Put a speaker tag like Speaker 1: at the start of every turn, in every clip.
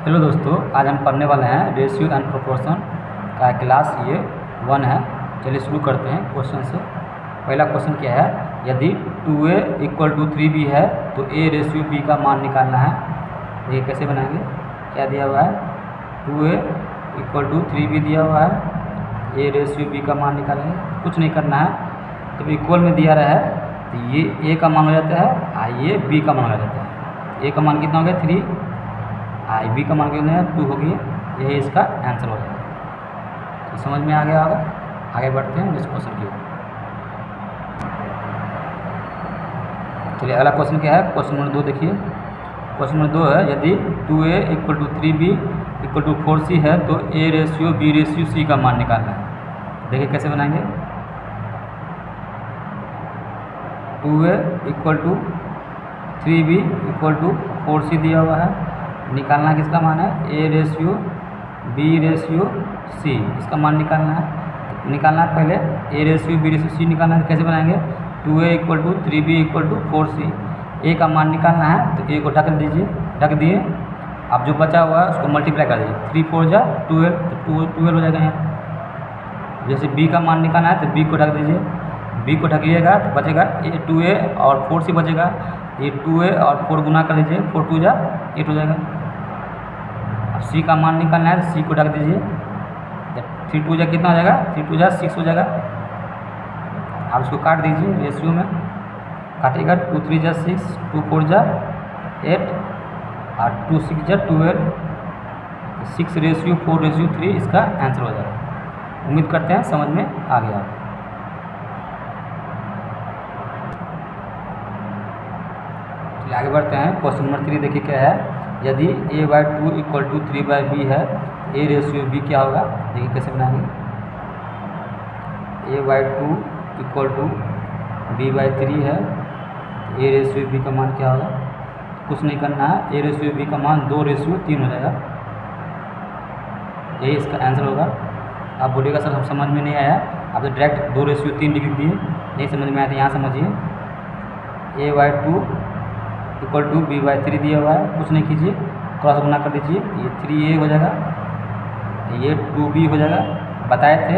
Speaker 1: Hello दोस्तों, आज हम पढ़ने वाले हैं रेशियो एंड प्रोपोर्शन का क्लास ये 1 है। चलिए शुरू करते हैं क्वेश्चन से। पहला क्वेश्चन क्या है, यदि 2a = 3b है तो a रेशियो b का मान निकालना है। देखिए कैसे बनाएंगे। क्या दिया हुआ है, 2a = 3b दिया हुआ है, a रेशियो b का मान निकालेंगे। कुछ नहीं करना है, जब इक्वल में दिया रहा है तो ये a का मान हो जाता है और ये b का मान हो जाता है। a का मान कितना हो गया 3, आई बी का मान कितना है 2 हो गया। यही इसका आंसर हो जाएगा। तो समझ में आ गया होगा। आगे बढ़ते हैं नेक्स्ट क्वेश्चन की ओर। चलिए अगला क्वेश्चन क्या है, क्वेश्चन नंबर 2 देखिए। क्वेश्चन नंबर 2 है, यदि 2a = 3b = 4c है तो a ratio b ratio c का मान निकालना है। देखिए कैसे बनाएंगे। 2a = 3b = 4c दिया हुआ है। निकालना किसका मान है, a ratio b ratio c, इसका मान निकालना है। निकालना है पहले a ratio b ratio c निकालना है। कैसे बनाएंगे, 2a = 3b = 4c, a का मान निकालना है तो a को ढक दीजिए, ढक दिए। अब जो बचा हुआ है उसको मल्टीप्लाई कर दीजिए, 3 4 जा 12, तो 12 हो जाएगा यहाँ। जैसे b का मान निकालना है तो b को ढक दीजिए, b को ढकिएगा तो बचेगा 2a और 4c बचेगा। ये 2a और 4 गुना कर लीजिए, 4 2 जा 8 हो जाएगा। अब c का मान निकालना है तो c को ढक दीजिए, 3 2 जा कितना हो जाएगा, 3 2 जा 6 हो जाएगा। आप इसको काट दीजिए रेशियो में, काटिएगा 2 3 जा 6, 2 4 जा 8 और 2 6 जा 12, 6 रेशियो 4 रेशियो 3 इसका आंसर हो जाएगा। उम्मीद करते हैं समझ में आ गया। चलिए आगे बढ़ते हैं। क्वेश्चन नंबर 3 देखिए क्या है, यदि a/2 = 3/b है a रेशियो b क्या होगा। देखिए कैसे बनाएंगे। a/2 = b/3 है, a रेशियो b का मान क्या होगा। कुछ नहीं करना है, a रेशियो b का मान 2 रेशियो 3 हो जाएगा। यही इसका आंसर होगा। आप बोलिएगा सर हम समझ में नहीं आया, आप तो डायरेक्ट 2 रेशियो 3 लिख दिए, नहीं समझ में आया तो यहाँ समझिए। a/2 = b/3 दिया हुआ है, कुछ नहीं कीजिए, क्रॉस गुना कर दीजिए, ये 3a हो जाएगा, ये 2b हो जाएगा। बताए थे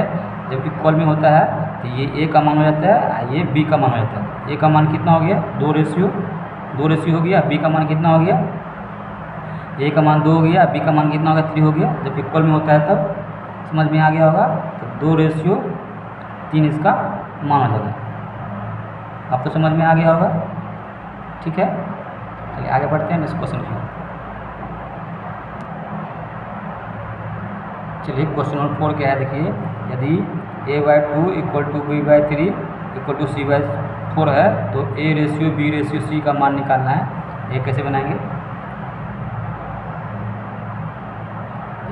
Speaker 1: जब इक्वल में होता है तो ये a का मान हो जाता है और ये b का मान हो जाता है। a का मान कितना हो गया 2 रेशियो हो गया, b का मान कितना हो गया, a का मान 2 हो गया, b का मान कितना हो गया 3 हो गया। जब इक्वल में होता है तब समझ में आ गया होगा। तो 2 रेशियो 3 इसका मान हो जाएगा। अब तो समझ में आ गया होगा, ठीक है। चलिए आगे बढ़ते हैं नेक्स्ट क्वेश्चन की। चलिए क्वेश्चन नंबर 4 क्या है देखिए, यदि a/2 = b/3 = c/4 है तो a ratio b ratio c का मान निकालना है। ये कैसे बनाएंगे।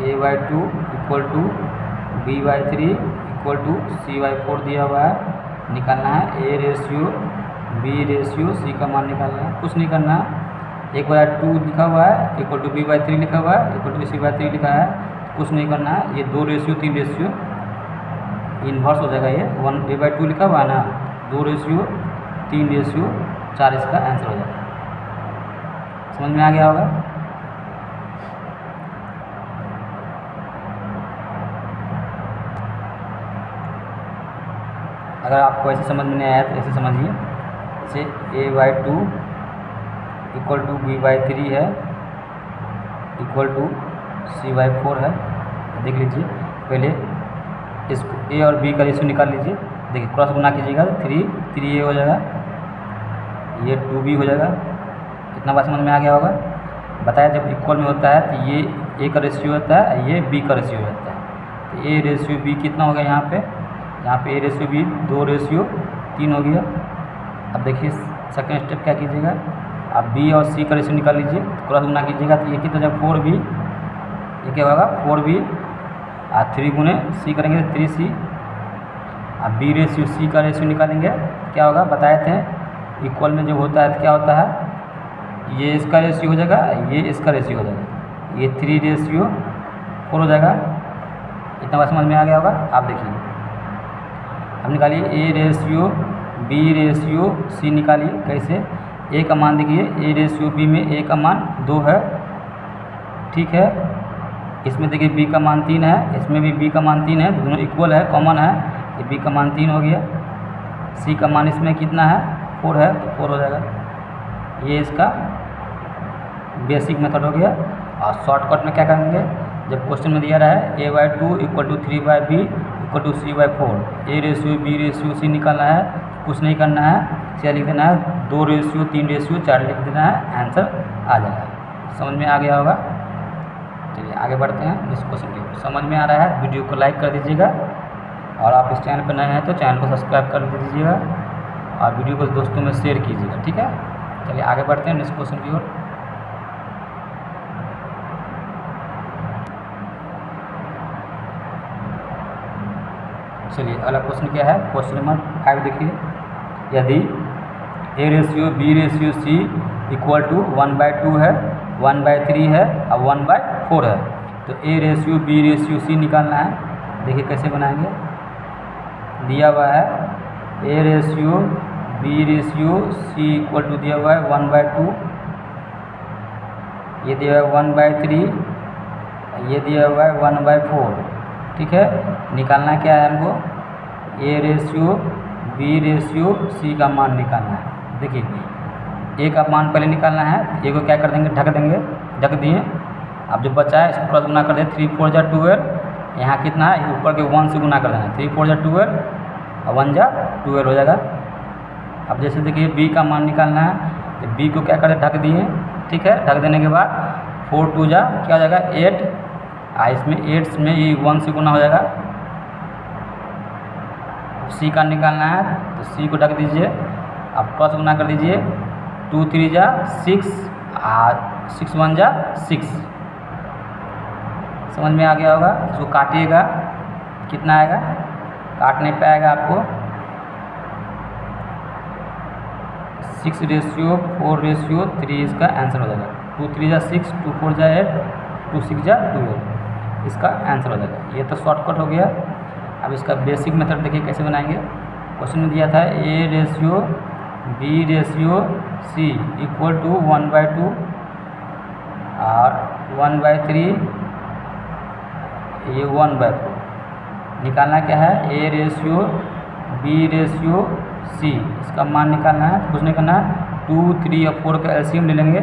Speaker 1: a/2 = b/3 = c/4 दिया हुआ है। निकालना है a ratio b ratio c का मान निकालना है। कुछ नहीं करना है, 1/2 लिखा हुआ है, = b/3 लिखा हुआ है, = c/3 लिखा है। कुछ नहीं करना है, ये 2 रेशियो 3 रेशियो इन्वर्स हो जाएगा। ये 1a/2 लिखा हुआ है ना, 2 रेशियो 3 रेशियो 4 इसका आंसर हो जाएगा। समझ में आ गया होगा। अगर आपको ऐसे समझ में नहीं आया तो ऐसे समझिए। जैसे a/2 = b/3 है = c/4 है। देख लीजिए पहले इसको a और b का रेशियो निकाल लीजिए। देखिए क्रॉस गुना कीजिएगा तो 3a हो जाएगा, ये 2b हो जाएगा। इतना बात समझ में आ गया होगा। बताया जब इक्वल में होता है तो ये a का रेशियो होता है, ये b का रेशियो होता है। तो a रेशियो b कितना हो गया यहाँ पे a रेशियो b 2 रेशियो 3 हो गया। अब देखिए सेकेंड स्टेप क्या कीजिएगा, आप b और c का रेशियो निकाल लीजिए, क्रॉस गुना कीजिएगा तो ये कितना हो जाएगा 4b, ये क्या होगा 4b और 3 गुने c करेंगे तो 3c। अब b रेशियो c का रेशियो निकालेंगे क्या होगा, बताए थे इक्वल में जब होता है तो क्या होता है, ये इसका रेशियो हो जाएगा, ये इसका रेशियो हो जाएगा, ये 3 रेशियो 4 हो जाएगा। इतना बात समझ में आ गया होगा। आप देखिए अब निकालिए a ratio b ratio c निकालिए। कैसे, a का मान देखिए a रेशियो b में a का मान 2 है, ठीक है। इसमें देखिए बी का मान 3 है, इसमें भी बी का मान 3 है, दोनों इक्वल है, कॉमन है, ये बी का मान 3 हो गया। सी का मान इसमें कितना है 4 है, तो 4 हो जाएगा। ये इसका बेसिक मेथड हो गया। और शॉर्टकट में क्या करेंगे, जब क्वेश्चन में दिया रहा है a/2 = 3/b = c/4, a/b/c निकालना है, कुछ नहीं करना है, सीधा लिख देना है 2/3, 3/4 लिख देना है, आंसर आ जाएगा। समझ में आ गया होगा। चलिए आगे बढ़ते हैं नेक्स्ट क्वेश्चन की। समझ में आ रहा है वीडियो को लाइक कर दीजिएगा, और आप इस चैनल पर नए हैं तो चैनल को सब्सक्राइब कर दीजिएगा, और वीडियो को दोस्तों में शेयर कीजिएगा, ठीक है। चलिए आगे बढ़ते हैं नेक्स्ट क्वेश्चन की ओर। चलिए अगला क्वेश्चन क्या है, क्वेश्चन नंबर 5 देखिए। यदि a/b/c = 1/2 है, 1/3 है और 1/4 है, तो a/b/c निकालना है। देखिए कैसे बनाएंगे, दिया हुआ है a/b/c = दिया हुआ है 1/2, ये दिया हुआ है 1/3, ये दिया हुआ है 1/4, ठीक है। निकालना क्या है हमको, a/b/c का मान निकालना है। देखिए ए का मान पहले निकालना है, ए को क्या कर देंगे, ढक देंगे, ढक दिए। अब जो बचा है इसको क्रॉस गुना कर दें, 3 4 जा 12, यहाँ कितना है, ऊपर के 1 से गुना कर देना, 3 4 जा 12 और 1 जा 12 हो जाएगा। अब जैसे देखिए बी का मान निकालना है, तो बी को क्या करें, ढक दिए, ठीक है। ढक देने के बाद 4 2 जा क्या हो जाएगा 8, इसमें 8 में ये 1 से गुना हो जाएगा। सी का निकालना है, तो सी को ढक दीजिए, अब क्रॉस गुना कर दीजिए, 2 3 जा 6 और 6 1 जा 6। समझ में आ गया होगा। इसको काटिएगा, कितना आएगा, काट नहीं पाएगा आपको, 6/4/3 इसका आंसर हो जाएगा। 2 3 जा 6, 2 4 जा 8, 2 6 जा 12 इसका आंसर हो जाएगा। ये तो शॉर्टकट हो गया। अब इसका बेसिक मेथड देखिए कैसे बनाएंगे। क्वेश्चन में दिया था a/b/c = 1/2 और 1/3, ये 1/4। निकालना क्या है, a/b/c इसका मान निकालना है, कुछ नहीं करना है। 2 3 और 4 का एलसीएम ले लेंगे।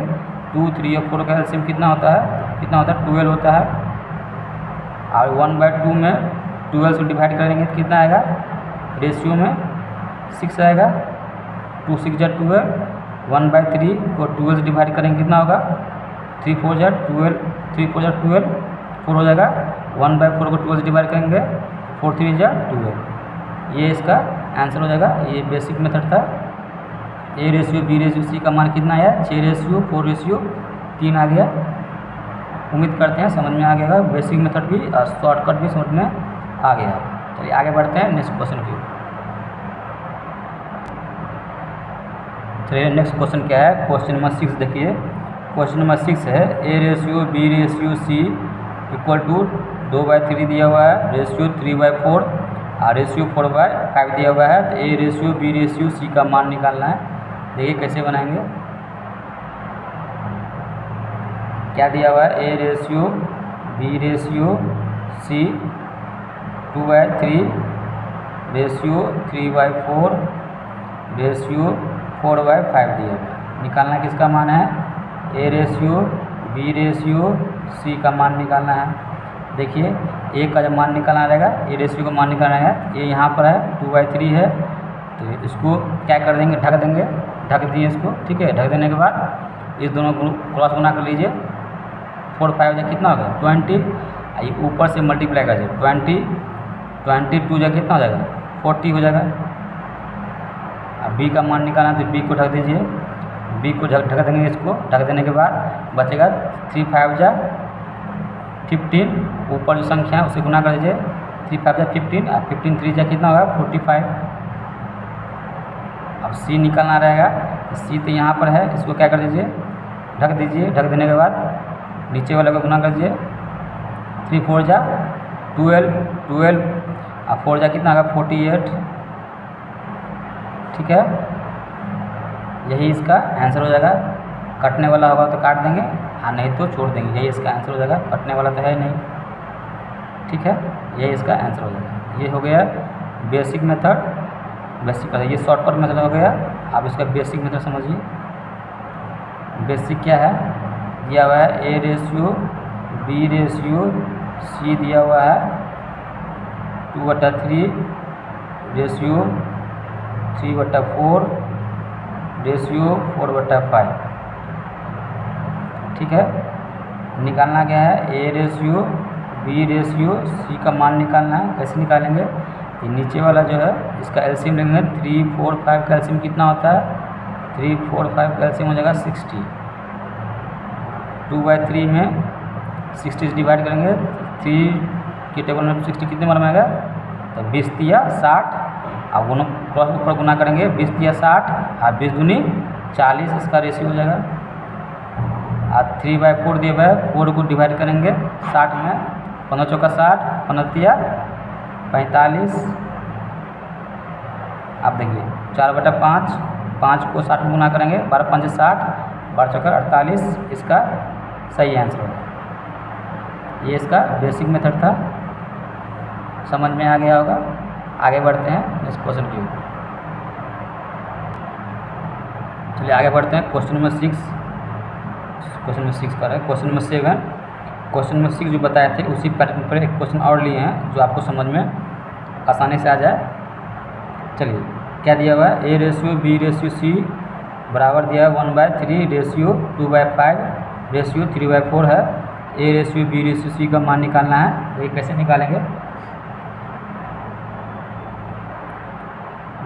Speaker 1: 2 3 और 4 का एलसीएम कितना होता है, 12 होता है। और 1/2 में 12 से डिवाइड करेंगे तो कितना आएगा, रेशियो में 6 आएगा। 2 6 जा 12, 1/3 को 12 से डिवाइड करेंगे कितना होगा, 3 4 जा 12, 3 4 जा 12, 4 हो जाएगा। 1/4 को 12 से डिवाइड करेंगे, 4 3 जा 12, ये इसका आंसर हो जाएगा। ये बेसिक मेथड था। a/b/c का मान कितना आया, 6/4/3 आ गया। उम्मीद करते हैं समझ में आ गया होगा। बेसिक मेथड भी और शॉर्टकट भी समझ में आ गया। चलिए आगे बढ़ते हैं नेक्स्ट क्वेश्चन की। चलिए नेक्स्ट क्वेश्चन क्या है, क्वेश्चन नंबर 6 देखिए। क्वेश्चन नंबर 6 है a/b/c = 2/3 दिया हुआ है, रेशियो 3/4 और रेशियो 4/5 दिया हुआ है। तो a/b/c का मान निकालना है। देखिए कैसे बनाएंगे, क्या दिया हुआ है, a/b/c 2/3, रेशियो 3/4, रेशियो 4/5 दिया हुआ है। निकालना किसका मान है, a/b/c का मान निकालना है। देखिए ए का जब मान निकालना रहेगा, ए रेशियो का मान निकालना है, ये यहाँ पर है 2/3 है, तो इसको क्या कर देंगे, ढक देंगे, ढक दिए इसको, ठीक है। ढक देने के बाद इस दोनों को क्रॉस गुना कर लीजिए, 4 5 जा कितना होगा 20, ये ऊपर से मल्टीप्लाई कर दीजिए, 22 जा कितना हो जाएगा 40 हो जाएगा। अब बी का मान निकालना तो बी को ढक दीजिए, बी को ढक देंगे, इसको ढक देने के बाद बचेगा 3 5 जा 15, ऊपर जो संख्या है उसे गुना कर दीजिए, 3 5 जा 15 और 15 3 जा कितना होगा 45। अब सी निकालना रहेगा, सी तो यहाँ पर है, इसको क्या कर दीजिए, ढक दीजिए। ढक देने के बाद नीचे वाले को गुना कर दीजिए, 3 4 जा 12 और 4 जा कितना होगा 48, ठीक है। यही इसका आंसर हो जाएगा। कटने वाला होगा तो काट देंगे, हाँ नहीं तो छोड़ देंगे। यही इसका आंसर हो जाएगा, कटने वाला तो है नहीं। ठीक है, यही इसका आंसर हो जाएगा। ये हो गया बेसिक मेथड। बेसिक ये शॉर्टकट मेथड हो गया। आप इसका बेसिक मेथड समझिए। बेसिक क्या है, दिया हुआ है A ratio B ratio C दिया हुआ है 2/3 रेशियो 3/4 रेशियो 4/5। ठीक है, निकालना क्या है, A ratio B ratio C का मान निकालना है। कैसे निकालेंगे, ये नीचे वाला जो है इसका एलसीएम लेंगे। 3, 4, 5 का एलसीएम कितना होता है, 3, 4, 5 का एलसीएम हो जाएगा 60। 2/3 में 60 से डिवाइड करेंगे, 3 के टेबल में 60 कितने बार में आएगा, तो 20 या 60। अब दोनों क्रॉस ऊपर गुना करेंगे, 20 या 60 और 20 दूनी 40 इसका रेशियो हो जाएगा। और 3/4 दिया हुआ है, 4 को डिवाइड करेंगे 60 में, 15 चौका 60, 15 45। आप देखिए 4/5, 5 को 60 में गुना करेंगे, 12 5 60, 12 चौका 48 इसका सही आंसर होगा। ये इसका बेसिक मेथड था, समझ में आ गया होगा। आगे बढ़ते हैं नेक्स्ट क्वेश्चन की ओर। चलिए आगे बढ़ते हैं क्वेश्चन नंबर 6। क्वेश्चन नंबर 6 पर है, क्वेश्चन नंबर 7। क्वेश्चन नंबर 6 जो बताए थे उसी पैटर्न पर एक क्वेश्चन और लिए हैं जो आपको समझ में आसानी से आ जाए। चलिए क्या दिया हुआ है, A ratio B ratio C बराबर दिया है 1/3 रेशियो 2/5 रेशियो 3/4 है। A ratio B ratio C का मान निकालना है। तो ये कैसे निकालेंगे,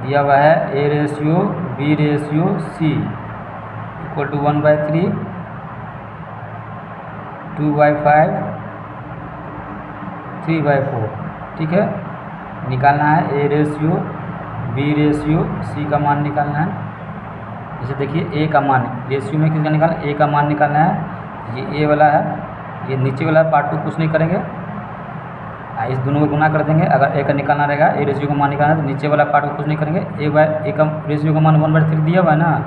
Speaker 1: दिया हुआ है A ratio B ratio C equal to 1/3 2/5 3/4। ठीक है, निकालना है A ratio B ratio C का मान निकालना है। जैसे देखिए A का मान, रेशियो में किसका निकालना है, A का मान निकालना है। ये A वाला है, ये नीचे वाला पार्ट को कुछ नहीं करेंगे, इस दोनों को गुना कर देंगे। अगर A का निकालना रहेगा, A रेशियो का मान निकालना है तो नीचे वाला पार्ट को कुछ नहीं करेंगे। A का रेशियो का मान 1/3 दिया हुआ है ना,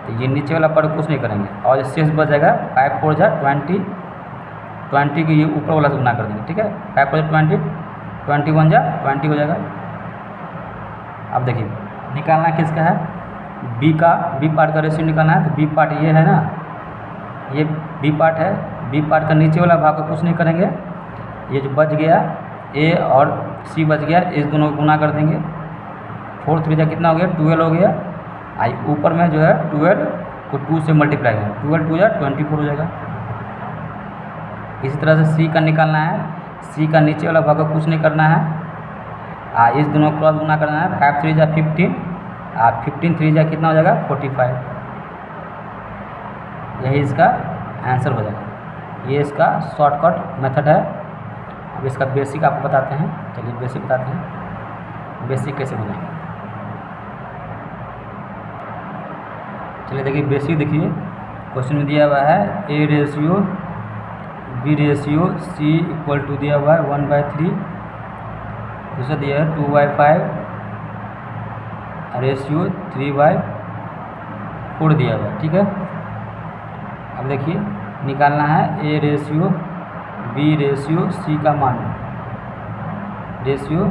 Speaker 1: तो ये नीचे वाला पार्ट को कुछ नहीं करेंगे और शेष बच जाएगा 5 4 जा 20 के ये ऊपर वाला से गुना कर देंगे। ठीक है, 5 4 20, 21 जा 20 हो जाएगा। अब देखिए निकालना किसका है, B पार्ट का रेशियो निकालना है। तो B पार्ट ये है ना, ये B पार्ट है। B पार्ट का नीचे वाला भाग को कुछ नहीं करेंगे, ये जो बच गया A और C बच गया, इस दोनों को गुना कर देंगे। 4 3 जा कितना हो गया, 12 हो गया। आई ऊपर में जो है 12 को 2 से मल्टीप्लाई करें, 12 2 जा 24 हो जाएगा। इसी तरह से C का निकालना है। C का नीचे वाला भाग को कुछ नहीं करना है, इस दोनों को क्रॉस गुना करना है। 5 3 जा 15 और 15 3 जा कितना हो जाएगा 45। यही इसका आंसर हो जाएगा। ये इसका शॉर्टकट मेथड है। अब इसका बेसिक आपको बताते हैं। चलिए बेसिक बताते हैं, बेसिक कैसे बनाएंगे। चलिए देखिए बेसिक, देखिए क्वेश्चन में दिया हुआ है A ratio B ratio C equal to दिया हुआ है 1/3, दूसरा दिया है 2/5 रेशियो 3/4 दिया हुआ है। ठीक है, अब देखिए निकालना है A ratio B ratio C का मान, रेशियो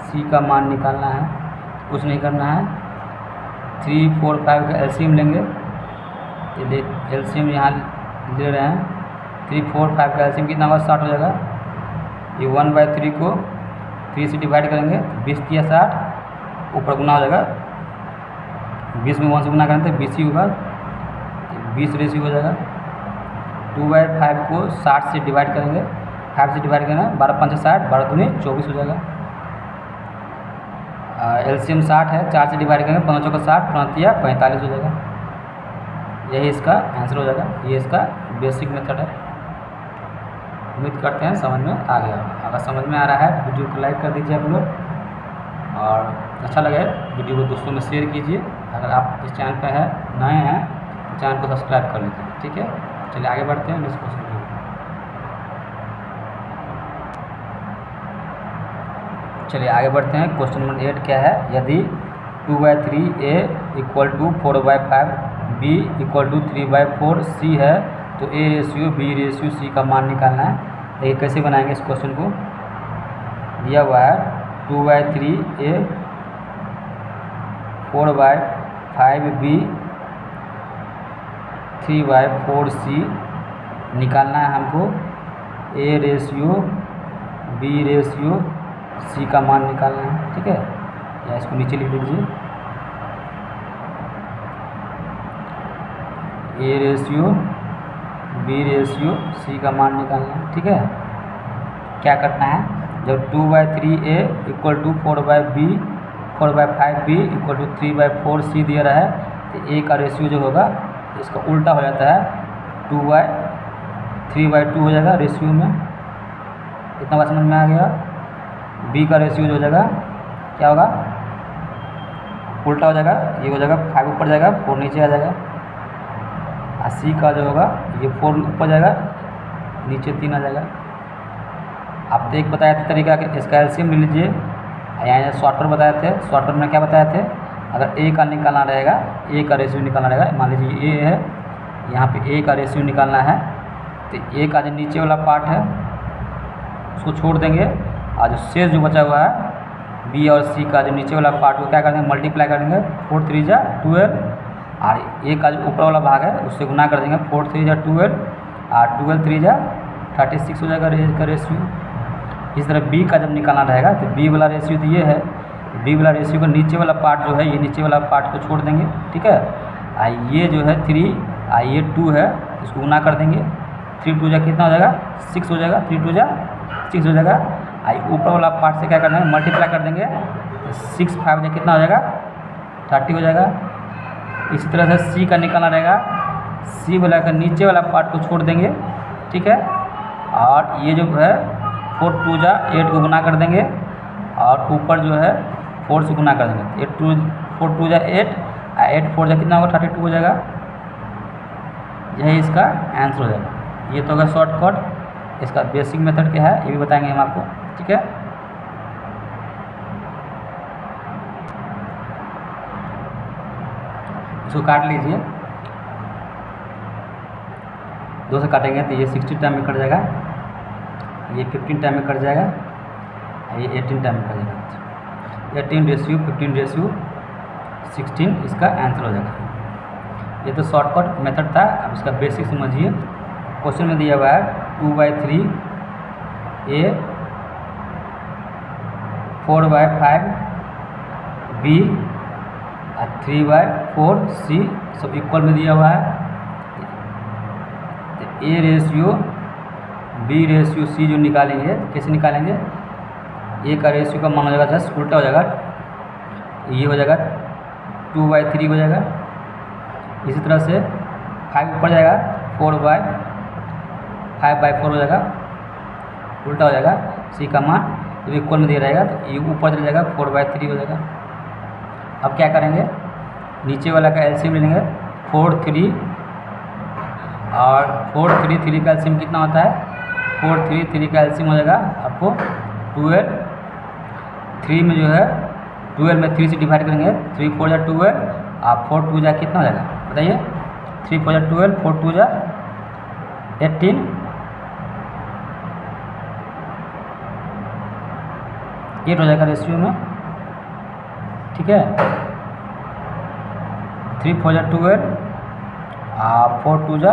Speaker 1: C का मान निकालना है। कुछ नहीं करना है, 3 4 5 का एलसीएम लेंगे। ये एलसीएम यहाँ ले रहे हैं, 3 4 5 का एलसीएम कितना होगा 60 हो जाएगा। ये 1/3 को 3 से डिवाइड करेंगे, 20 या 60, ऊपर गुना हो जाएगा। 20 में 1 से गुना करेंगे तो 20 ही होगा, 20 रेशियो हो जाएगा। 2/5 को 60 से डिवाइड करेंगे, 5 से डिवाइड करेंगे, 12 5 60, 12 दूनी 24 हो जाएगा। एलसीएम 60 है, 4 से डिवाइड करेंगे, 15 चौका 60, 15 या 45 हो जाएगा। यही इसका आंसर हो जाएगा। ये इसका बेसिक मेथड है। उम्मीद करते हैं समझ में आ गया। अगर समझ में आ रहा है तो वीडियो को लाइक कर दीजिए आप लोग, और अच्छा लगे वीडियो को दोस्तों में शेयर कीजिए। अगर आप इस चैनल पर है नए हैं तो चैनल को सब्सक्राइब कर लीजिए। ठीक है, चलिए आगे बढ़ते हैं नेक्स्ट क्वेश्चन की। चलिए आगे बढ़ते हैं। क्वेश्चन नंबर 8 क्या है, यदि 2/3 A equal to 4/5 B equal to 3/4 C है, तो A ratio B ratio C का मान निकालना है। देखिए कैसे बनाएंगे इस क्वेश्चन को। दिया हुआ है 2/3 ए 4/5 बी 3/4 सी निकालना है हमको। A ratio B ratio C का मान निकालना है, ठीक है। या इसको नीचे लिख लीजिए, A ratio B ratio C का मान निकालना है, ठीक है। क्या करना है, जब 2/3 A equal to 4/5 B equal to 3/4 C दिया रहा है, तो ए का रेशियो जो होगा इसका उल्टा हो जाता है, 3/2 हो जाएगा रेशियो में। इतना बात समझ में आ गया। बी का रेशियो जो हो जाएगा क्या होगा, उल्टा हो जाएगा, ये हो जाएगा 5 ऊपर जाएगा 4 नीचे आ जाएगा। और सी का जो होगा ये 4 ऊपर जाएगा नीचे 3 आ जाएगा। आप तो एक बताए थे तरीका कि इसका एलसीएम ले लीजिए, यहाँ शॉर्टकट बताए थे। शॉर्टकट में क्या बताए थे, अगर ए का निकालना रहेगा, ए का रेशियो निकालना रहेगा, मान लीजिए ए है, यहाँ पे ए का रेशियो निकालना है, तो ए का जो नीचे वाला पार्ट है उसको छोड़ देंगे, और जो शेष जो बचा हुआ है बी और सी का जो नीचे वाला पार्ट को क्या कर देंगे, मल्टीप्लाई कर देंगे। 4 3 जा 12, और ए का जो ऊपर वाला भाग है उससे गुना कर देंगे। 4 3 जा 12, और 12 3 जा 36 हो जाएगा का रेशियो। इस तरह बी का जब निकालना रहेगा तो बी वाला रेशियो तो ये है, बी वाला रेशियो का नीचे वाला पार्ट जो है, ये नीचे वाला पार्ट को छोड़ देंगे, ठीक है। ये जो है 3, ये 2 है, इसको गुना कर देंगे। 3 2 जा कितना हो जाएगा, 6 हो जाएगा। 3 2 जा 6 हो जाएगा। ऊपर वाला पार्ट से क्या करना है, मल्टीप्लाई कर देंगे। 6 5 जा कितना हो जाएगा, 30 हो जाएगा। इसी तरह से सी का निकालना रहेगा, सी वाला का नीचे वाला पार्ट को छोड़ देंगे, ठीक है। और ये जो है 4 2 जा 8 को गुना कर देंगे, और ऊपर जो है 4 से गुना कर देंगे। 4 2 जा 8, 8 4 जा कितना होगा, 32 हो जाएगा। यही इसका आंसर हो जाएगा। ये तो होगा शॉर्टकट। इसका बेसिक मेथड क्या है ये भी बताएंगे हम आपको, ठीक है। इसको काट लीजिए, 2 से काटेंगे तो ये 60 टाइम में कट जाएगा, ये 15 टाइम में कट जाएगा, ये 18 टाइम में कट जाएगा। 18 रेशियो 15 रेशियो 16 इसका आंसर हो जाएगा। ये तो शॉर्टकट मेथड था। अब इसका बेसिक समझिए। क्वेश्चन में दिया हुआ है 2/3 ए 4/5 बी और 3/4 सी सब इक्वल में दिया हुआ है। तो A ratio B ratio C जो निकालेंगे, कैसे निकालेंगे, ए का रेशियो का मान हो जाएगा जस्ट उल्टा हो जाएगा, ये हो जाएगा 2/3 हो जाएगा। इसी तरह से 5 ऊपर जाएगा 5/4 हो जाएगा, उल्टा हो जाएगा। सी का मान जब इक्वल में दिया रहेगा तो ये ऊपर चला जाएगा 4/3 हो जाएगा। अब क्या करेंगे, नीचे वाला का एलसीएम ले लेंगे। 4 3 और 4 3 3 का एलसीएम कितना होता है, 4 3 3 का एलसीएम हो जाएगा आपको 12। 3 में जो है 12 में 3 से डिवाइड करेंगे, 3 4 जा 12 और 4 2 जा कितना हो जाएगा बताइए, 3 4 जा 12, 4 2 जा 18, 8 हो जाएगा रेशियो में, ठीक है। 3 4 जा 12 और 4 2 जा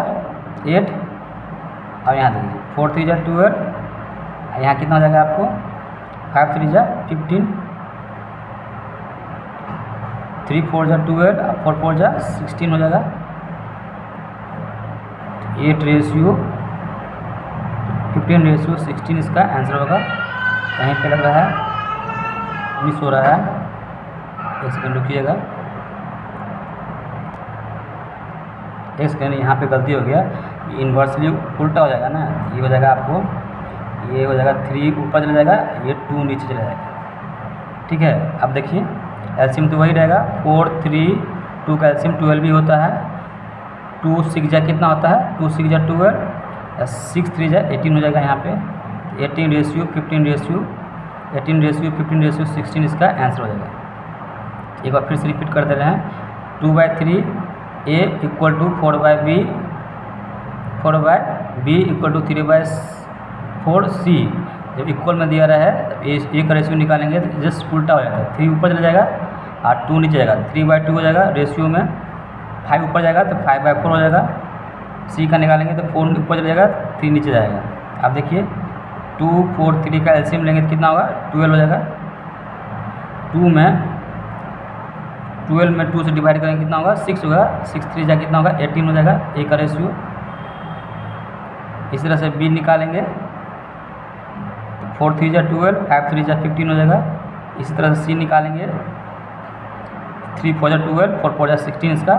Speaker 1: 8। अब यहाँ देखिए 4 3 जा 12, यहाँ कितना हो जाएगा आपको, 5 3 जा 15, 3 4 जा 12 और 4 4 जा 16 हो जाएगा। 8 रेशियो 15 रेशियो 16 इसका आंसर होगा। कहीं पे लग रहा है मिस हो रहा है, 1 सेकंड रुकिएगा। 1 सेकंड, यहाँ पे गलती हो गया, इन्वर्सली उल्टा हो जाएगा ना, ये हो जाएगा आपको, ये हो जाएगा 3 ऊपर चला जाएगा, ये 2 नीचे चला जाएगा, ठीक है। अब देखिए एलसीएम तो वही रहेगा, 4 3 2 का एलसीएम 12 भी होता है। 2 6 जा कितना होता है, 2 6 जा 12, 6 3 जा 18 हो जाएगा यहाँ पे। 18 रेशियो 15 रेशियो 18 रेशियो 15 रेशियो 16 इसका आंसर हो जाएगा। एक बार फिर से रिपीट कर दे रहे हैं, 2/3 A equal to 4/b equal to 3/4 C. जब इक्वल में दिया रहा है तब ए का रेशियो निकालेंगे तो जस्ट उल्टा हो जाता है, 3 ऊपर चला जाएगा और 2 नीचे जाएगा, 3/2 हो जाएगा। रेशियो में 5 ऊपर जाएगा तो 5/4 हो जाएगा। सी का निकालेंगे तो 4 ऊपर चला जाएगा, 3 नीचे जाएगा। अब देखिए 2, 4, 3 का एलसीएम लेंगे तो कितना होगा, 12 हो जाएगा। 12 में 2 से डिवाइड करेंगे कितना होगा, 6 होगा। 6 3 जा कितना होगा, 18 हो जाएगा ए का रेशियो। इस तरह से बी निकालेंगे तो 4 3 जा 12, 5 3 जा 15 हो जाएगा। इसी तरह से सी निकालेंगे, 3 4 जा 12, 4 4 जा 16 इसका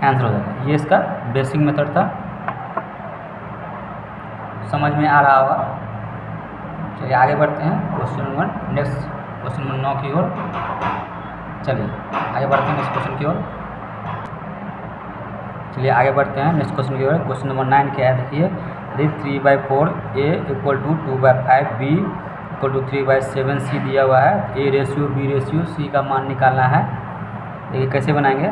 Speaker 1: आंसर हो जाएगा। ये इसका बेसिक मेथड था, समझ में आ रहा होगा। चलिए आगे बढ़ते हैं question number next question number 9 की ओर। चलिए आगे बढ़ते हैं नेक्स्ट क्वेश्चन की ओर। चलिए आगे बढ़ते हैं नेक्स्ट क्वेश्चन की ओर। क्वेश्चन नंबर 9 क्या है, देखिए यदि 3/4 A equal to 2/5 B equal to 3/7 C दिया हुआ है, A ratio B ratio C का मान निकालना है। देखिए कैसे बनाएंगे,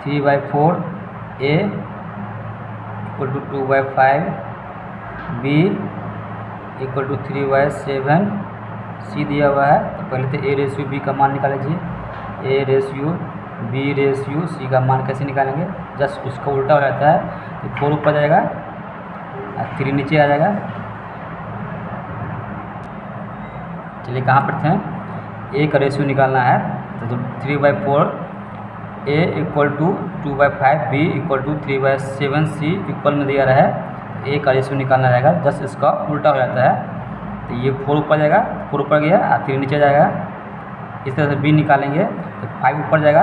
Speaker 1: 3/4 A equal to 2/5 B equal to 3/7 C दिया हुआ है। तो पहले तो ए रेशियो बी का मान निकाल लीजिए। A ratio B ratio C का मान कैसे निकालेंगे, जस्ट उसका उल्टा हो जाता है, तो 4 ऊपर जाएगा और 3 नीचे आ जाएगा। चलिए कहाँ पर थे, ए का रेशियो निकालना है। तो जब 3/4 A equal to 2/5 B equal to 3/7 C equal में दिया रहा है, ए का रेशियो निकालना रहेगा, जस्ट इसका उल्टा हो जाता है। तो ये 4 ऊपर जाएगा, 4 ऊपर गया और 3 नीचे जाएगा। इस तरह से बी निकालेंगे तो 5 ऊपर जाएगा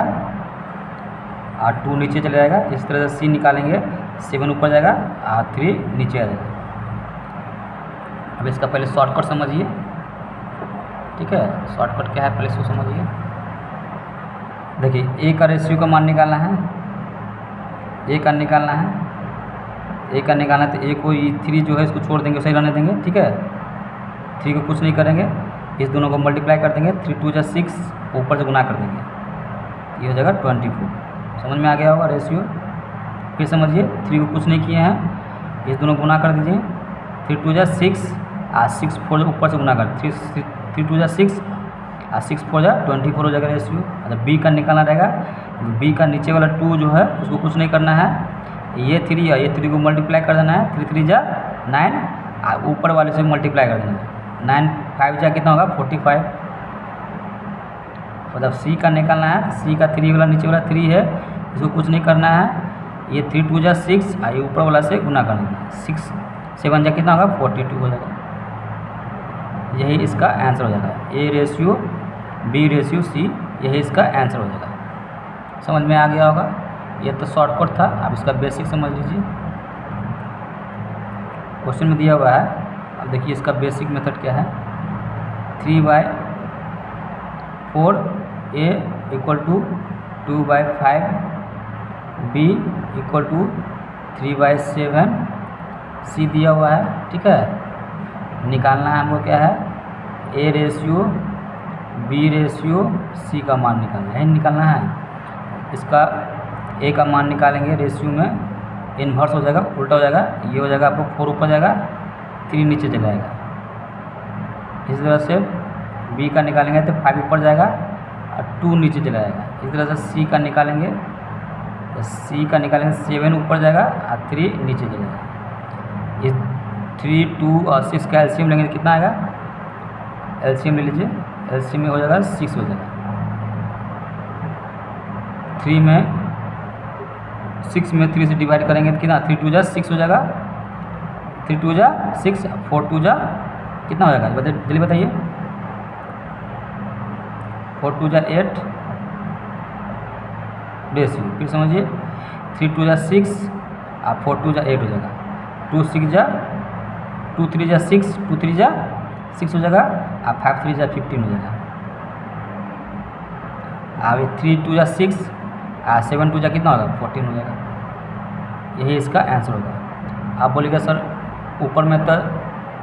Speaker 1: और 2 नीचे चले जाएगा। इस तरह से सी निकालेंगे, 7 ऊपर जाएगा और 3 नीचे आ जाएगा। अब इसका पहले शॉर्टकट समझिए, ठीक है। शॉर्टकट क्या है पहले इसको समझिए। देखिए ए का रेशियो का मान निकालना है, ए का निकालना है, ए का निकालना है। तो ए को 3 जो है इसको छोड़ देंगे, सही रहने देंगे, ठीक है। 3 को कुछ नहीं करेंगे, इस दोनों को मल्टीप्लाई कर देंगे, 3 2 जा 6 ऊपर से गुना कर देंगे, ये हो जाएगा 24। समझ में आ गया होगा रेशियो। फिर समझिए 3 को कुछ नहीं किए हैं, इस दोनों को गुना कर दीजिए, 3 2 जा 6 और 6 4 ऊपर से गुना कर, 3 2 जा 6 और 6 4 जा 24 हो जाएगा रेशियो। अच्छा बी का निकालना रहेगा, बी का नीचे वाला 2 जो है उसको कुछ नहीं करना है, ये 3 है, ये 3 को मल्टीप्लाई कर देना है, 3 3 जा 9 और ऊपर वाले से मल्टीप्लाई कर देना है, 9 5 जा कितना होगा 45। मतलब सी का निकालना है, सी का 3 वाला नीचे वाला 3 है, इसको कुछ नहीं करना है, ये 3 2 जा 6 और ये ऊपर वाला से गुना कर देना है, 6 7 जा कितना होगा 42 हो जाएगा। यही इसका आंसर हो जाएगा, A ratio B ratio C, यही इसका आंसर हो जाएगा। समझ में आ गया होगा। ये तो शॉर्टकट था, अब इसका बेसिक समझ लीजिए। क्वेश्चन में दिया हुआ है, अब देखिए इसका बेसिक मेथड क्या है। 3/4 A equal to 2/5 B equal to 3/7 C दिया हुआ है, ठीक है। निकालना है हमको क्या है, A ratio B ratio C का मान निकालना है, निकालना है। इसका ए का मान निकालेंगे, रेशियो में इन्वर्स हो जाएगा, उल्टा हो जाएगा, ये हो जाएगा आपको 4 ऊपर जाएगा, 3 नीचे चला जाएगा। इस तरह से बी का निकालेंगे तो 5 ऊपर जाएगा और 2 नीचे चला जाएगा। इस तरह से सी का निकालेंगे तो सी का निकालेंगे 7 ऊपर जाएगा और 3 नीचे चला जाएगा। इस 3 2 और 6 का एलसीएम लेंगे तो कितना आएगा, एलसीएम ले लीजिए, एलसीएम में हो जाएगा 6 हो जाएगा। 3 में 6 में 3 से डिवाइड करेंगे तो कितना, 3 2 जा 6 हो जाएगा, 3 2 जा 6, 4 2 जा कितना हो जाएगा जल्दी बताइए, 4 2 जा 8 रेशियो। फिर समझिए 3 2 जा 6 और 4 2 जा 8 हो जाएगा, 2 6 जा 2 3 जा 6, 2 3 जा 6 हो जाएगा और 5 3 जा 15 हो जाएगा। अब 3 2 जा 6 और 7 2 जा कितना होगा 14 हो जाएगा। यही इसका आंसर होगा। आप बोलिएगा सर ऊपर में तो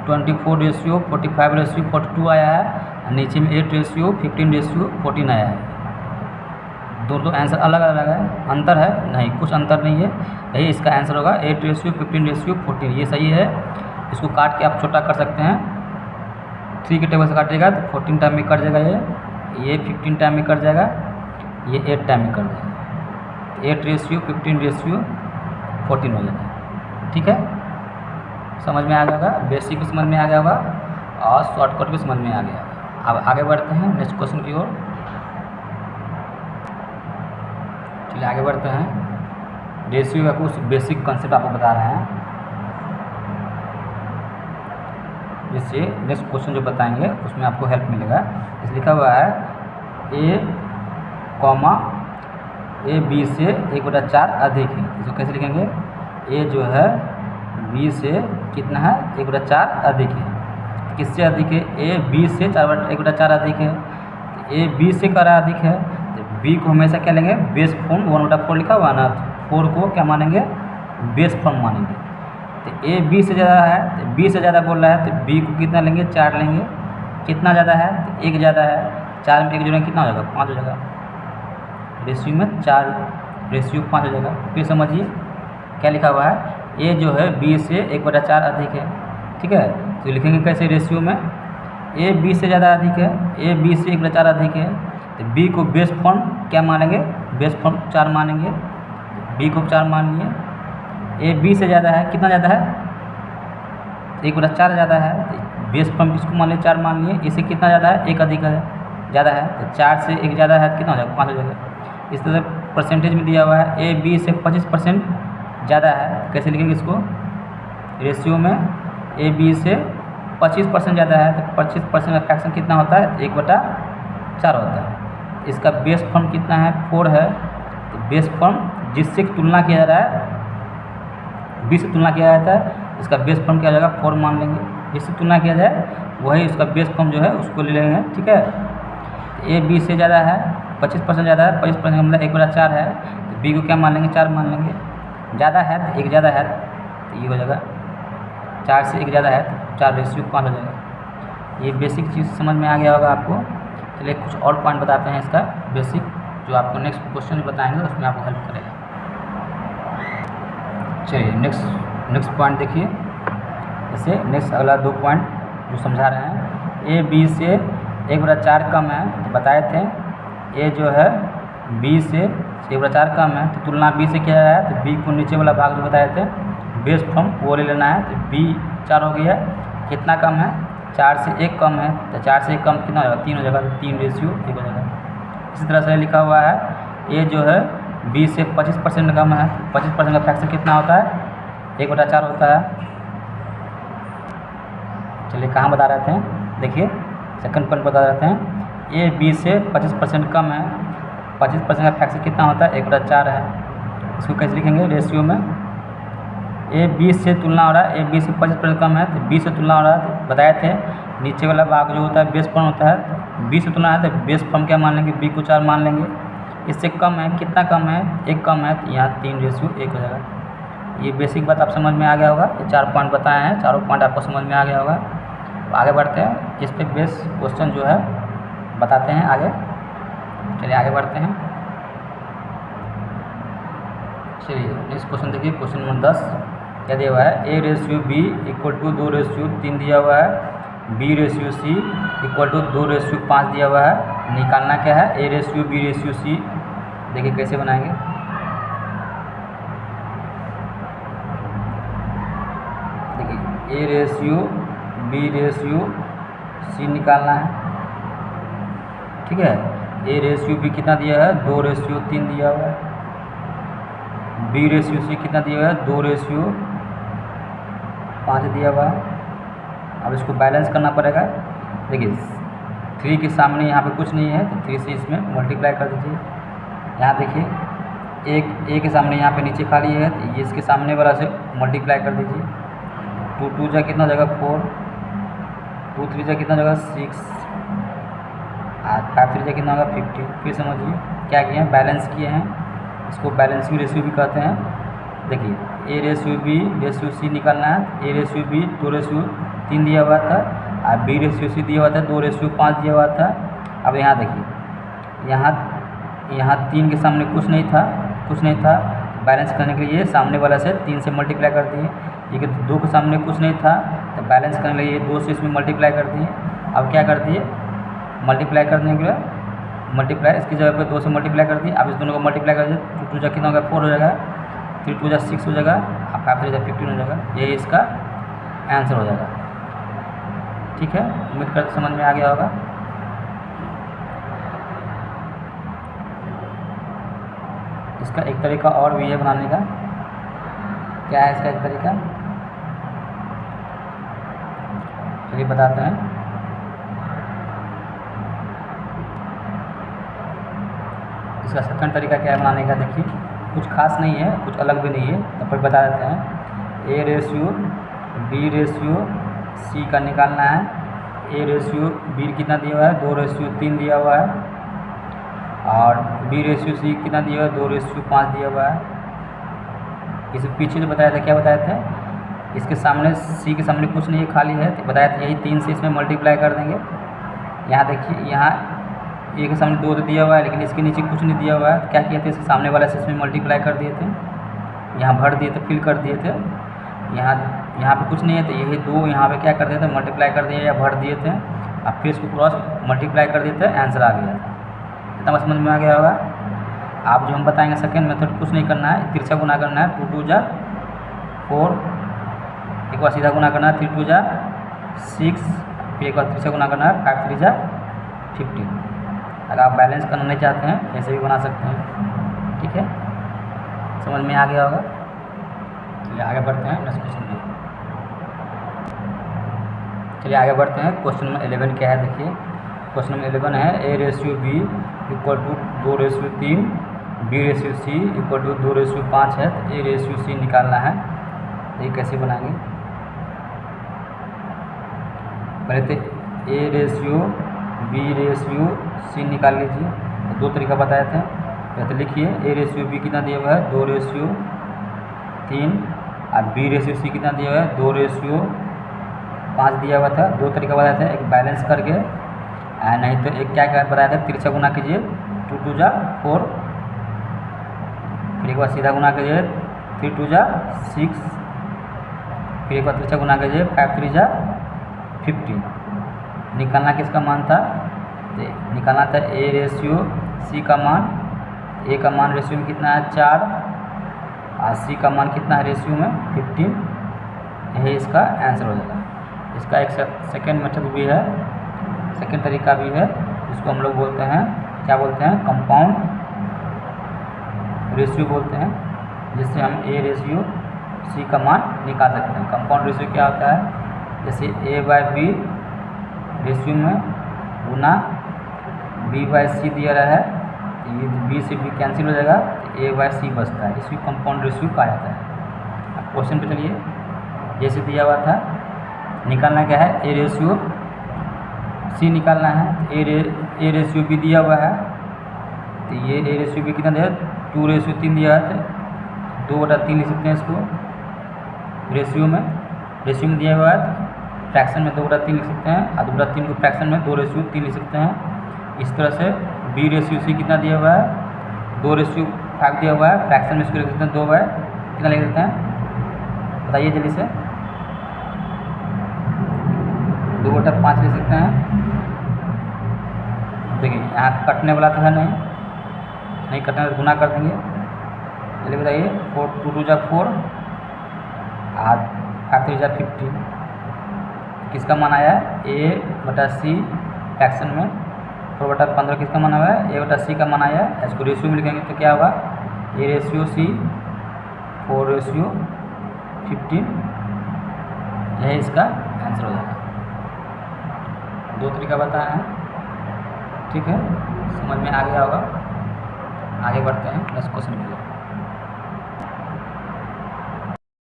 Speaker 1: 24 रेशियो 45 रेशियो 42 आया है, नीचे में 8 रेशियो 15 रेशियो 14 आया है। दो आंसर अलग अलग है, अंतर है नहीं, कुछ अंतर नहीं है, यही इसका आंसर होगा 8:15:14। ये सही है। इसको काट के आप छोटा कर सकते हैं, 3 के टेबल से काटिएगा तो 14 टाइम में कट जाएगा, ये 15 टाइम में कट जाएगा, ये 8 टाइम में कट जाएगा, 8:15:14 हो जाएगा। ठीक है, समझ में आ गया होगा, बेसिक भी समझ में आ गया होगा और शॉर्टकट भी समझ में आ गया। अब आगे बढ़ते हैं नेक्स्ट क्वेश्चन की ओर। चलिए आगे बढ़ते हैं। रेशियो का कुछ बेसिक कंसेप्ट आपको बता रहे हैं, जिससे नेक्स्ट क्वेश्चन जो बताएंगे उसमें आपको हेल्प मिलेगा। इस लिखा हुआ है a b से 1/4 अधिक है। इसको कैसे लिखेंगे? a जो है b से कितना है? 1/4 अधिक है। किससे अधिक है? a b से 1/4 अधिक है। तो a b से करा अधिक है तो b को हमेशा क्या लेंगे? बेस फॉर्म 1/4 लिखा हुआ ना, तो 4 को क्या मानेंगे? बेस फॉर्म मानेंगे। तो a b से ज़्यादा है, तो b से ज़्यादा बोल रहा है तो b को कितना लेंगे? 4 लेंगे। कितना ज़्यादा है? तो 1 ज़्यादा है। 4 में 1 जोड़ेंगे कितना हो जाएगा? 5 हो जाएगा। रेशियो में 4 रेशियो 5 हो जाएगा। फिर समझिए क्या लिखा हुआ है, a जो है b से 1/4 अधिक है। ठीक है, तो लिखेंगे कैसे? रेशियो में a b से ज़्यादा अधिक है, a b से 1/4 अधिक है, तो b को बेस फॉर्म क्या मानेंगे? बेस फॉर्म 4 मानेंगे। b को 4 मान लिए। a b से ज़्यादा है, कितना ज़्यादा है? 1/4 ज़्यादा है, तो बेस फॉर्म किसको मान लिए? 4 मान लिए। इसे कितना ज़्यादा है? 1 अधिक है, ज़्यादा है, तो 4 से 1 ज़्यादा है तो कितना हो जाएगा? 5 हो जाएगा। इस तरह परसेंटेज में दिया हुआ है a b से 25% ज़्यादा है। कैसे लिखेंगे इसको? रेशियो में a b से 25% ज़्यादा है, तो 25% का फ्रैक्शन कितना होता है? 1/4 होता है। इसका बेस फॉर्म कितना है? 4 है। तो बेस फॉर्म जिससे तुलना किया जा रहा है, b से तुलना किया जाता है, इसका बेस फॉर्म क्या हो जाएगा? 4 मान लेंगे। जिससे तुलना किया जाए वही उसका बेस फॉर्म जो है उसको ले लेंगे। ठीक है, तो a b से ज़्यादा है, 25% ज़्यादा है, 25% का मतलब 1/4 है, तो b को क्या मान लेंगे? 4 मान लेंगे। ज़्यादा है तो 1 ज़्यादा है, तो ये हो जाएगा 4 से 1 ज़्यादा है तो 4 रेशियो 5 हो जाएगा। ये बेसिक चीज़ समझ में आ गया होगा आपको। चलिए कुछ और पॉइंट बताते हैं इसका बेसिक, जो आपको नेक्स्ट क्वेश्चन बताएंगे उसमें आपको हेल्प करेगा। चलिए नेक्स्ट पॉइंट देखिए। जैसे नेक्स्ट अगला 2 पॉइंट जो समझा रहे हैं, a b से 1/4 कम है, तो बताए थे a जो है b से 1/4 कम है, तो तुलना b से किया जा रहा है, तो b को नीचे वाला भाग जो बताए थे बेस फॉर्म वो ले लेना है। तो b 4 हो गया। कितना कम है? 4 से 1 कम है, तो 4 से 1 कम कितना हो जाएगा? 3 हो जाएगा, तो 3 रेशियो 1 हो जाएगा। इसी तरह से लिखा हुआ है a जो है b से 25% कम है, 25% का फ्रैक्शन कितना होता है? 1/4 होता है। चलिए कहाँ बता रहे थे? देखिए सेकंड पॉइंट बता रहे थे a b से 25% कम है, 25% का फ्रैक्शन कितना होता है? 1/4 है। इसको कैसे लिखेंगे? रेशियो में a b से तुलना हो रहा है, a b से 25% कम है, तो b से तुलना हो रहा है, तो बताए थे नीचे वाला भाग जो होता है बेस फॉर्म होता है। b से तुलना है तो बेस फॉर्म क्या मान लेंगे? b को 4 मान लेंगे। इससे कम है, कितना कम है? 1 कम है, तो यहाँ 3 रेशियो 1 हो जाएगा। ये बेसिक बात आप समझ में आ गया होगा। ये 4 पॉइंट बताए हैं, चारों पॉइंट आपको समझ में आ गया होगा। आगे बढ़ते हैं, इस पर बेस क्वेश्चन जो है बताते हैं आगे। चलिए आगे बढ़ते हैं। चलिए नेक्स्ट क्वेश्चन देखिए, क्वेश्चन नंबर 10 क्या दिया हुआ है? a/b = 2/3 दिया हुआ है, b/c = 2/5 दिया हुआ है। निकालना क्या है? a/b/c। देखिए कैसे बनाएंगे। देखिए a/b/c निकालना है। ठीक है, a/b कितना दिया है? 2/3 दिया हुआ है। b/c कितना दिया हुआ है? 2/5 दिया हुआ है। अब इसको बैलेंस करना पड़ेगा। देखिए 3 के सामने यहाँ पे कुछ नहीं है, तो 3 से इसमें मल्टीप्लाई कर दीजिए। यहाँ देखिए एक के सामने यहाँ पे नीचे खाली है, तो ये इसके सामने वाला से मल्टीप्लाई कर दीजिए। 2 2 जा कितना हो जाएगा? 4, 2 3 जा कितना हो जाएगा? 6, 5 3 जा कितना होगा? 15। फिर समझिए क्या किए हैं? बैलेंस किए हैं। इसको बैलेंसिंग रेशियो भी कहते हैं। देखिए a/b/c निकालना है। a/b 2/3 दिया हुआ था, और b/c दिया हुआ था 2/5 दिया हुआ था। अब यहाँ देखिए, यहाँ यहाँ 3 के सामने कुछ नहीं था, बैलेंस करने के लिए सामने वाला से 3 से मल्टीप्लाई कर दिए। ये 2 के सामने कुछ नहीं था, तो बैलेंस करने के लिए 2 से इसमें मल्टीप्लाई कर दिए। अब क्या कर दिए, मल्टीप्लाई करने के लिए मल्टीप्लाई इसकी जगह पे 2 से मल्टीप्लाई कर दिए। अब इस दोनों को मल्टीप्लाई कर दिए, 2 2 जा कितना हो गया, 4 हो जाएगा, 3 2 जा 6 हो जाएगा, और 5 3 जा 15 हो जाएगा। यही इसका आंसर हो जाएगा। ठीक है, उम्मीद करते समझ में आ गया होगा। इसका एक तरीका और भी है बनाने का। क्या है इसका एक तरीका, चलिए बताते हैं। इसका सेकंड तरीका क्या है बनाने का, देखिए कुछ खास नहीं है, कुछ अलग भी नहीं है, तो फिर बता देते हैं। A ratio B ratio C का निकालना है। ए रेशियो बी कितना दिया हुआ है, 2:3 दिया हुआ है, और बी रेशियो सी कितना दिया हुआ है, 2:5 दिया हुआ है। इसे पीछे जो बताया था, क्या बताया था, इसके सामने सी के सामने कुछ नहीं है, खाली है, तो बताया था यही 3 से इसमें मल्टीप्लाई कर देंगे। यहाँ देखिए, यहाँ ए के सामने 2 दिया हुआ है, लेकिन इसके नीचे कुछ नहीं दिया हुआ है, तो क्या किए थे, इसके सामने वाला से इसमें मल्टीप्लाई कर दिए थे, यहाँ भर दिए थे, फिल कर दिए थे। यहाँ पे कुछ नहीं है, तो यही 2 यहाँ पे क्या कर दिए थे, मल्टीप्लाई कर दिए या भर दिए थे, अब फिर इसको क्रॉस मल्टीप्लाई कर दिए थे, आंसर आ गया था। इतना समझ में आ गया होगा। आप जो हम बताएंगे सेकेंड मेथड, कुछ नहीं करना है, तिरछा गुना करना है, 2 2 जा 4, एक बार सीधा गुना करना है, 3 2 जा 6, फिर एक बार तिरछा गुना करना है, 5 3 जा 15। अगर आप बैलेंस करना नहीं चाहते हैं, ऐसे भी बना सकते हैं। ठीक है, समझ में आ गया होगा। चलिए आगे बढ़ते हैं नेक्स्ट क्वेश्चन पे। चलिए आगे बढ़ते हैं। क्वेश्चन नंबर 11 क्या है, देखिए क्वेश्चन नंबर 11 है, A ratio B equal to 2:3, B ratio C equal to 2:5 है, तो ए रेशियो सी निकालना है। तो ये कैसे बनाएंगे, पहले तो A ratio B ratio C निकाल लीजिए। तो 2 तरीका बताए थे, पहले तो लिखिए ए रेशियो बी कितना दिया हुआ है, 2:3, और बी रेशियो सी कितना दिया हुआ है, 2:5 दिया हुआ था। 2 तरीका बताए थे, एक बैलेंस करके, नहीं तो एक क्या क्या बताया था, तिरछा गुना कीजिए, 2 2 जा 4, फिर एक बार सीधा गुना कीजिए, 3 2 जा 6, फिर एक बार तिरछा गुना कीजिए, 5 3 जा 15। निकालना किसका मान था, तो निकालना था ए रेशियो सी का मान। ए का मान रेशियो में कितना है, 4, और सी का मान कितना है रेशियो में, 15। यही इसका आंसर हो जाएगा। इसका एक सेकेंड मेथड भी है, सेकेंड तरीका भी है, जिसको हम लोग बोलते हैं, क्या बोलते हैं, कंपाउंड रेशियो बोलते हैं, जिससे हम ए रेशियो सी का मान निकाल सकते हैं। कंपाउंड रेशियो क्या होता है, जैसे A/B रेशियो में गुना B/C दिया रहा है, तो ये B से B कैंसिल हो जाएगा, तो A/C बचता है, इसी कंपाउंड रेशियो कहा जाता है। अब क्वेश्चन पे चलिए, जैसे दिया हुआ था, निकालना क्या है, ए रेशियो सी निकालना है। ए रेशियो बी दिया हुआ है, तो ये ए रेशियो बी कितना दिया है, 2:3 दिया है, तो 2/3 लिख सकते हैं इसको रेशियो में दिया हुआ है, फ्रैक्शन में 2/3 लिख सकते हैं, और 2/3 को फ्रैक्शन में 2:3 लिख सकते हैं। इस तरह से बी रेशियो सी कितना दिया हुआ है, 2:5 दिया हुआ है, फ्रैक्शन में इसको लिख सकते हैं 2 बाय कितना लिख सकते हैं, बताइए जल्दी से, 2/5 लिख सकते हैं। देखिए यहाँ कटने वाला तो है नहीं कटने, गुना कर देंगे। चलिए बताइए, 4 2 2 जा 4, और 5 3 जा 15। किसका मान आया है, A/C फ्रैक्शन में, 4/15 किसका मान आया है, A/C का मान आया है। इसको रेशियो में लिखेंगे तो क्या होगा, A रेशियो C 4:15, यही इसका आंसर हो जाएगा। 2 तरीका बताया है, ठीक है, समझ में आ गया होगा। आगे बढ़ते हैं नेक्स्ट क्वेश्चन के लिए।